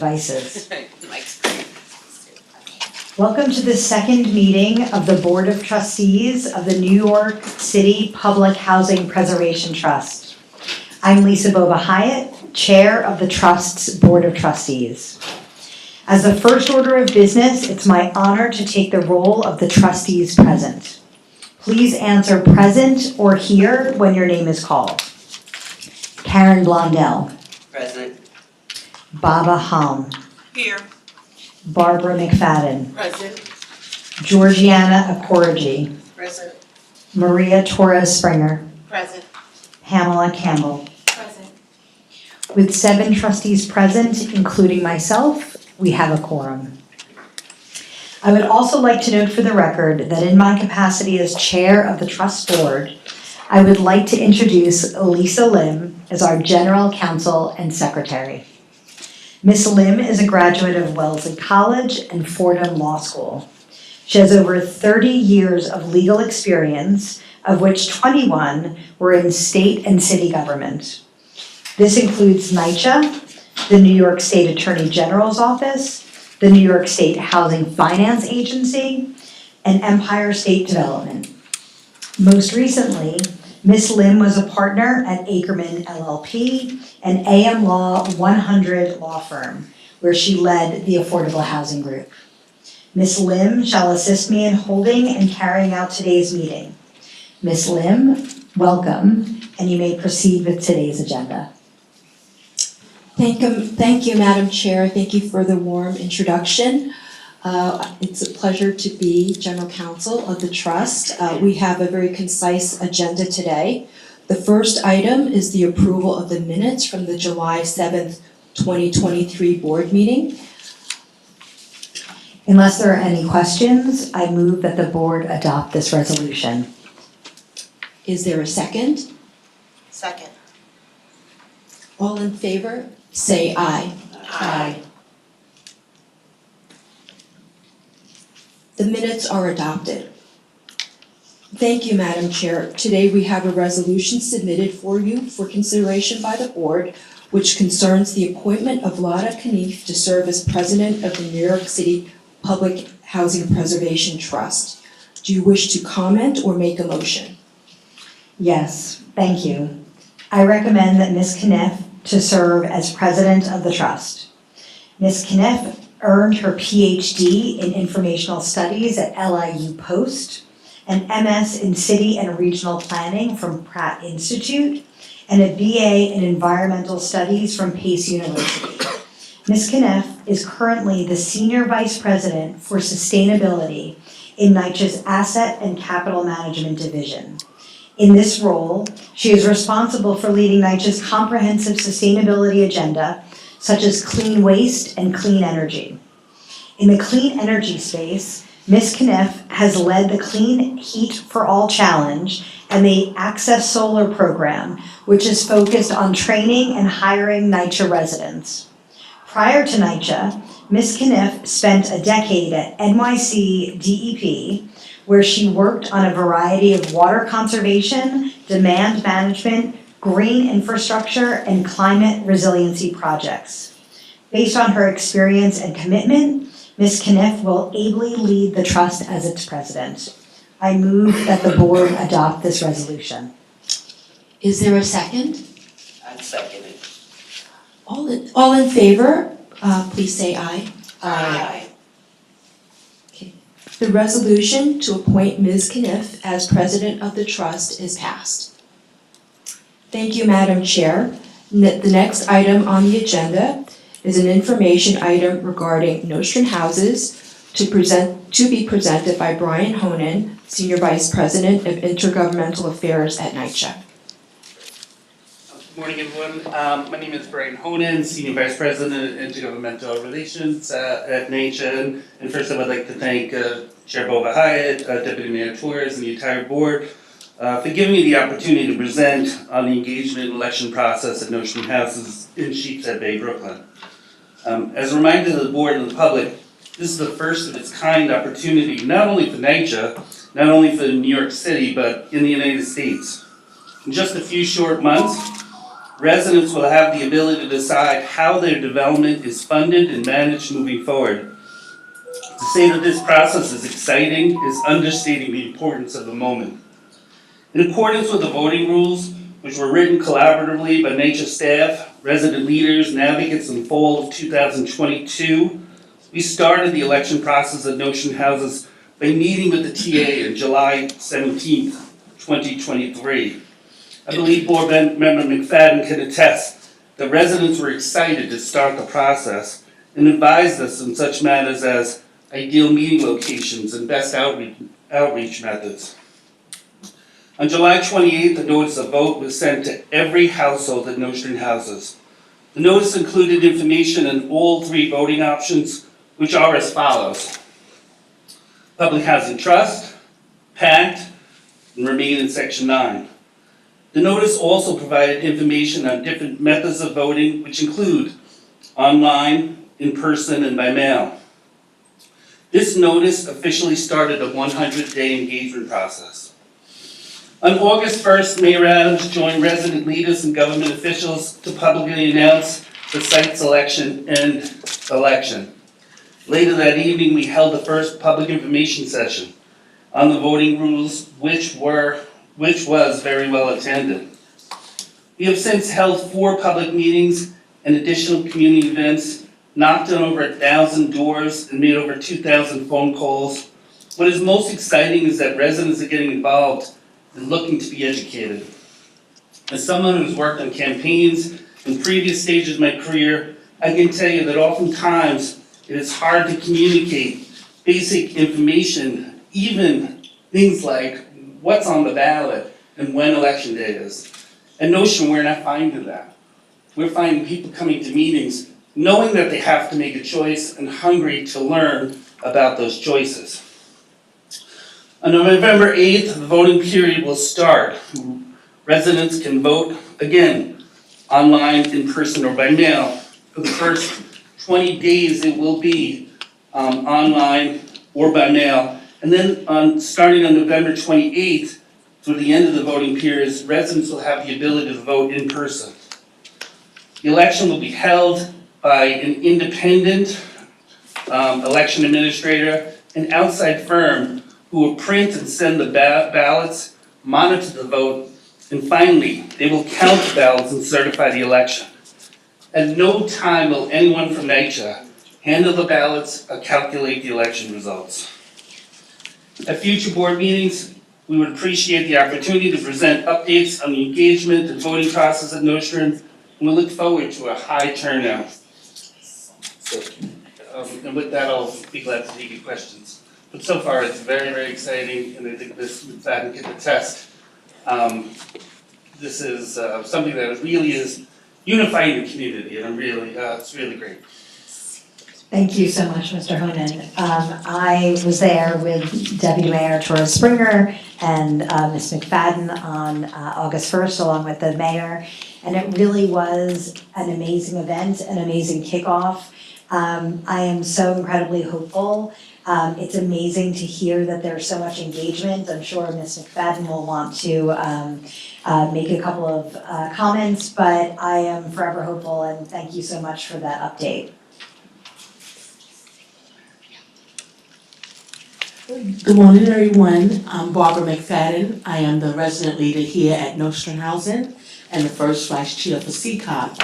devices. Mike's Welcome to the second meeting of the Board of Trustees of the New York City Public Housing Preservation Trust. I'm Lisa Bova Hyatt, Chair of the Trust's Board of Trustees. As the first order of business, it's my honor to take the role of the trustees present. Please answer present or here when your name is called. Karen Blondell. Present. Baba Hom. Here. Barbara McFadden. Present. Georgiana Akorji. Present. Maria Torres Springer. Present. Pamela Campbell. Present. With 7 trustees present, including myself, we have a quorum. I would also like to note for the record that in my capacity as chair of the trust board, I would like to introduce Lisa Lim as our general counsel and secretary. Ms. Lim is a graduate of Wellesley College and Fordham Law School. She has over 30 years of legal experience, of which 21 were in state and city government. This includes NYCHA, the New York State Attorney General's Office, the New York State Housing Finance Agency, and Empire State Development. Most recently, Ms. Lim was a partner at Ackerman LLP, an AM Law 100 law firm, where she led the Affordable Housing Group. Ms. Lim shall assist me in holding and carrying out today's meeting. Ms. Lim, welcome, and you may proceed with today's agenda. Thank you, Madam Chair. Thank you for the warm introduction. It's a pleasure to be General Counsel of the Trust. We have a very concise agenda today. The first item is the approval of the minutes from the July 7th, 2023 board meeting. Unless there are any questions, I move that the board adopt this resolution. Is there a second? Second. All in favor, say aye. Aye. The minutes are adopted. Thank you, Madam Chair. Today we have a resolution submitted for you for consideration by the board, which concerns the appointment of Lada Knief to serve as president of the New York City Public Housing Preservation Trust. Do you wish to comment or make a motion? Yes, thank you. I recommend that Ms. Knief to serve as president of the trust. Ms. Knief earned her PhD in Informational Studies at LIU Post, an MS in City and Regional Planning from Pratt Institute, and a BA in Environmental Studies from Pace University. Ms. Knief is currently the Senior Vice President for Sustainability in NYCHA's Asset and Capital Management Division. In this role, she is responsible for leading NYCHA's comprehensive sustainability agenda, such as clean waste and clean energy. In the clean energy space, Ms. Knief has led the Clean Heat for All Challenge and the Access Solar program, which is focused on training and hiring NYCHA residents. Prior to NYCHA, Ms. Knief spent a decade at NYC DEP, where she worked on a variety of water conservation, demand management, green infrastructure, and climate resiliency projects. Based on her experience and commitment, Ms. Knief will ably lead the trust as its president. I move that the board adopt this resolution. Is there a second? I'd second it. All in favor, please say aye. Aye. The resolution to appoint Ms. Knief as president of the trust is passed. Thank you, Madam Chair. The next item on the agenda is an information item regarding Nostrum Houses to be presented by Brian Honan, Senior Vice President of Intergovernmental Affairs at NYCHA. Good morning, everyone. My name is Brian Honan, Senior Vice President of Intergovernmental Relations at NYCHA. And first, I would like to thank Chair Bova Hyatt, Deputy Mayor Torres, and the entire board for giving me the opportunity to present on the engagement and election process at Nostrum Houses in Sheepshead Bay, Brooklyn. As a reminder to the board and the public, this is the first of its kind opportunity, not only for NYCHA, not only for New York City, but in the United States. In just a few short months, residents will have the ability to decide how their development is funded and managed moving forward. To say that this process is exciting is understating the importance of the moment. In accordance with the voting rules, which were written collaboratively by NYCHA staff, resident leaders, and advocates in the fall of 2022, we started the election process at Nostrand Houses by meeting with the TA on July 17th, 2023. I believe Board Member McFadden can attest that residents were excited to start the process and advised us on such matters as ideal meeting locations and best outreach methods. On July 28th, a notice of vote was sent to every household at Nostrand Houses. The notice included information on all three voting options, which are as follows: Public Housing Trust, PACT, and remain in Section 9. The notice also provided information on different methods of voting, which include online, in person, and by mail. This notice officially started a 100-day engagement process. On August 1st, Mayor Adams joined resident leaders and government officials to publicly announce the site selection and election. Later that evening, we held the first public information session on the voting rules, which was very well attended. We have since held 4 public meetings and additional community events, knocked on over 1,000 doors, and made over 2,000 phone calls. What is most exciting is that residents are getting involved and looking to be educated. As someone who's worked on campaigns in previous stages of my career, I can tell you that oftentimes it is hard to communicate basic information, even things like what's on the ballot and when election day is. At Nostrand, we're not finding that. We're finding people coming to meetings knowing that they have to make a choice and hungry to learn about those choices. On November 8th, the voting period will start. Residents can vote again, online, in person, or by mail. For the first 20 days, it will be online or by mail. And then starting on November 28th, through the end of the voting periods, residents will have the ability to vote in person. The election will be held by an independent election administrator, an outside firm who will print and send the ballots, monitor the vote, and finally, they will count the ballots and certify the election. At no time will anyone from NYCHA handle the ballots or calculate the election results. At future board meetings, we would appreciate the opportunity to present updates on the engagement and voting process at Nostrand, and we look forward to a high turnout. And with that, I'll be glad to take your questions. But so far, it's very, very exciting, and I think this McFadden can attest. This is something that really is unifying the community, and it's really great. Thank you so much, Mr. Honan. I was there with Deputy Mayor Torres Springer and Ms. McFadden on August 1st, along with the mayor, and it really was an amazing event, an amazing kickoff. I am so incredibly hopeful. It's amazing to hear that there's so much engagement. I'm sure Ms. McFadden will want to make a couple of comments, but I am forever hopeful, and thank you so much for that update. Good morning, everyone. I'm Barbara McFadden. I am the resident leader here at Nostrand Housing and the first vice chair for CCOG.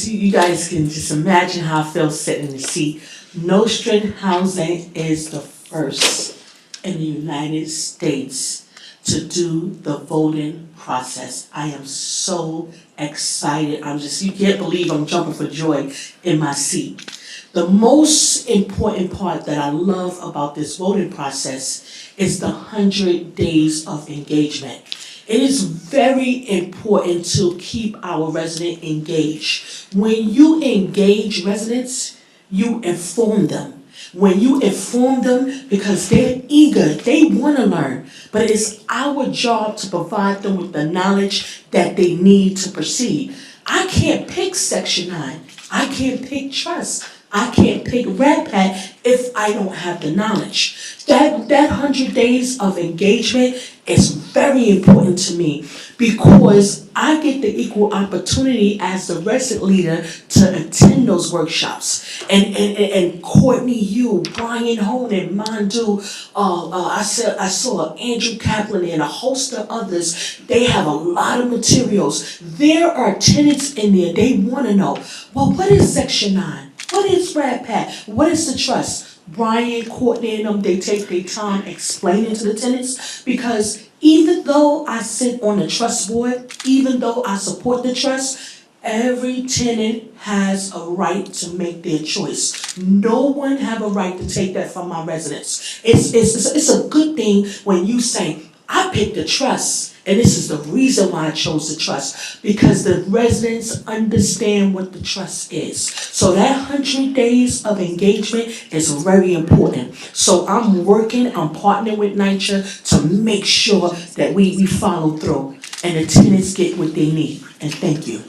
You guys can just imagine how I feel sitting in the seat. Nostrand Housing is the first in the United States to do the voting process. I am so excited. You can't believe I'm jumping for joy in my seat. The most important part that I love about this voting process is the 100 days of engagement. It is very important to keep our residents engaged. When you engage residents, you inform them. When you inform them, because they're eager, they want to learn, but it's our job to provide them with the knowledge that they need to proceed. I can't pick Section 9. I can't pick trust. I can't pick Red Pat if I don't have the knowledge. That 100 days of engagement is very important to me because I get the equal opportunity as the resident leader to attend those workshops. And Courtney, you, Brian Honan, Mandu, I saw Andrew Kaplan and a host of others. They have a lot of materials. There are tenants in there, they wanna know, well, what is Section 9? What is Red Pat? What is the trust? Brian, Courtney, and them, they take their time explaining to the tenants because even though I sit on the trust board, even though I support the trust, every tenant has a right to make their choice. No one have a right to take that from my residents. It's a good thing when you say, I picked the trust. And this is the reason why I chose the trust, because the residents understand what the trust is. So that 100 days of engagement is very important. So I'm partnering with NYCHA to make sure that we follow through and the tenants get what they need. And thank you.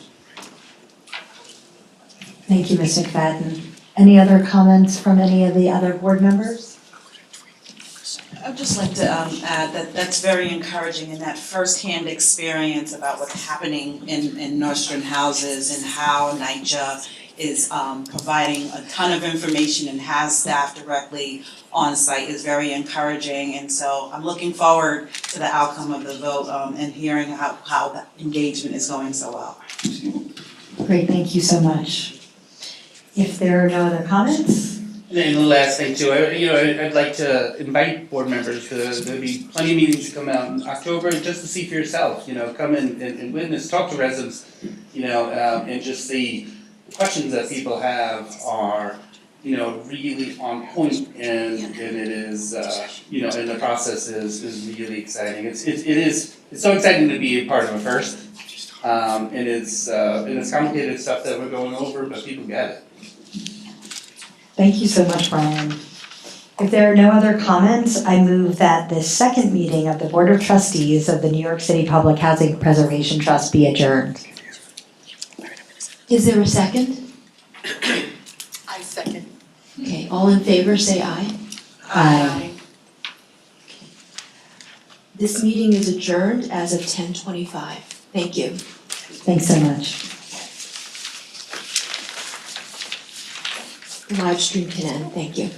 Thank you, Ms. McFadden. Any other comments from any of the other board members? I'd just like to add that that's very encouraging in that firsthand experience about what's happening in Nostrand houses and how NYCHA is providing a ton of information and has staff directly on site is very encouraging. And so I'm looking forward to the outcome of the vote and hearing how the engagement is going so well. Great, thank you so much. If there are no other comments? And the last thing too, I'd like to invite board members to, there'll be plenty of meetings to come out in October, just to see for yourself, come in and witness, talk to residents, and just the questions that people have are, really on point, and it is, and the process is really exciting. It's so exciting to be a part of a first, and it's complicated stuff that we're going over, but people get it. Thank you so much, Brian. If there are no other comments, I move that the second meeting of the Board of Trustees of the New York City Public Housing Preservation Trust be adjourned. Is there a second? I second. Okay, all in favor, say aye. Aye. This meeting is adjourned as of 10:25. Thank you. Thanks so much. Live stream can end, thank you.